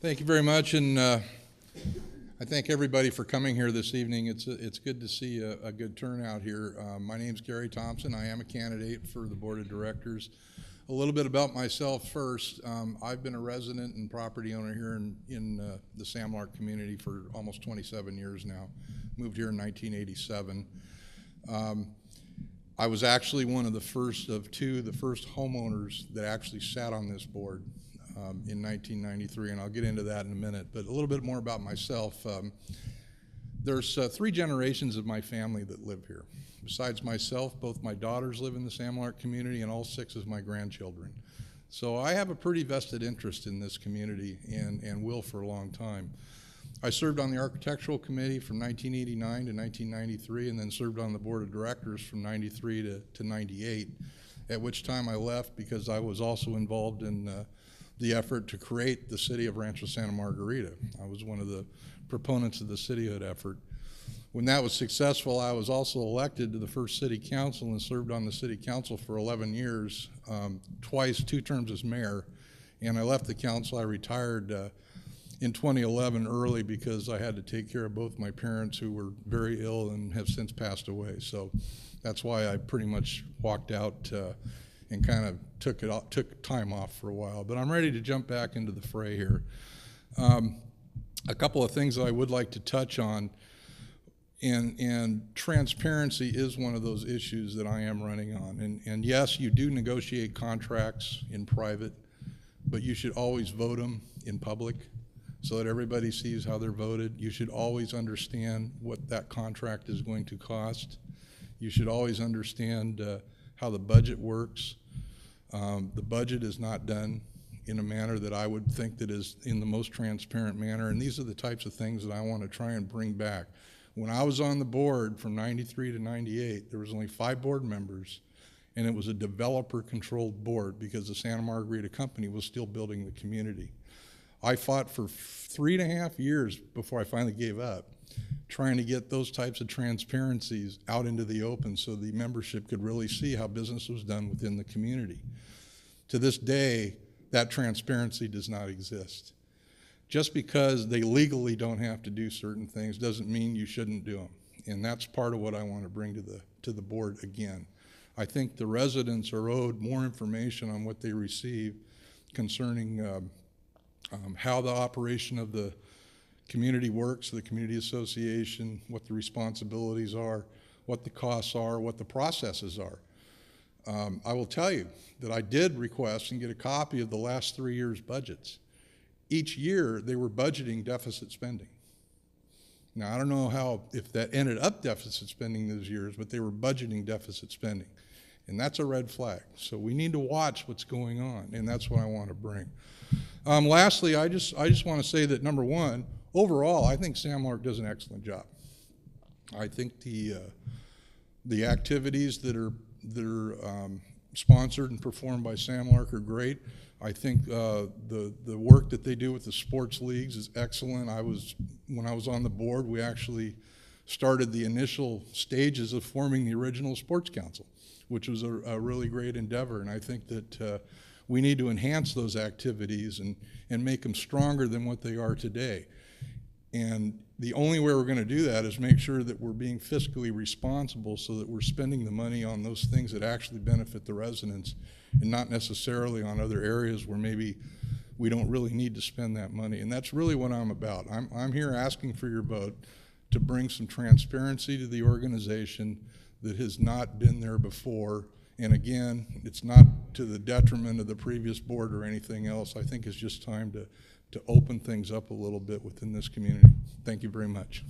Thank you very much, and I thank everybody for coming here this evening. It's good to see a good turnout here. My name's Gary Thompson. I am a candidate for the board of directors. A little bit about myself first. I've been a resident and property owner here in the Sam Lark community for almost 27 years now. Moved here in 1987. I was actually one of the first homeowners that actually sat on this board in 1993, and I'll get into that in a minute. But a little bit more about myself. There's 3 generations of my family that live here. Besides myself, both my daughters live in the Sam Lark community, and all 6 of my grandchildren. So I have a pretty vested interest in this community and will for a long time. I served on the architectural committee from 1989 to 1993, and then served on the board of directors from 93 to 98, at which time I left because I was also involved in the effort to create the city of Rancho Santa Margarita. I was one of the proponents of the cityhood effort. When that was successful, I was also elected to the first city council and served on the city council for 11 years, twice, 2 terms as mayor. And I left the council. I retired in 2011 early because I had to take care of both my parents, who were very ill and have since passed away. So that's why I pretty much walked out and kind of took time off for a while. But I'm ready to jump back into the fray here. A couple of things that I would like to touch on, and transparency is one of those issues that I am running on. And yes, you do negotiate contracts in private, but you should always vote them in public so that everybody sees how they're voted. You should always understand what that contract is going to cost. You should always understand how the budget works. The budget is not done in a manner that I would think that is in the most transparent manner, and these are the types of things that I want to try and bring back. When I was on the board from 93 to 98, there was only 5 board members, and it was a developer-controlled board because the Santa Margarita Company was still building the community. I fought for 3.5 years before I finally gave up, trying to get those types of transparencies out into the open so the membership could really see how business was done within the community. To this day, that transparency does not exist. Just because they legally don't have to do certain things doesn't mean you shouldn't do them. And that's part of what I want to bring to the board again. I think the residents are owed more information on what they receive concerning how the operation of the community works, the community association, what the responsibilities are, what the costs are, what the processes are. I will tell you that I did request and get a copy of the last 3 years' budgets. Each year, they were budgeting deficit spending. Now, I don't know if that ended up deficit spending those years, but they were budgeting deficit spending. And that's a red flag. So we need to watch what's going on, and that's what I want to bring. Lastly, I just want to say that, number one, overall, I think Sam Lark does an excellent job. I think the activities that are sponsored and performed by Sam Lark are great. I think the work that they do with the sports leagues is excellent. When I was on the board, we actually started the initial stages of forming the original sports council, which was a really great endeavor. And I think that we need to enhance those activities and make them stronger than what they are today. And the only way we're going to do that is make sure that we're being fiscally responsible so that we're spending the money on those things that actually benefit the residents and not necessarily on other areas where maybe we don't really need to spend that money. And that's really what I'm about. I'm here asking for your vote to bring some transparency to the organization that has not been there before. And again, it's not to the detriment of the previous board or anything else. I think it's just time to open things up a little bit within this community. Thank you very much.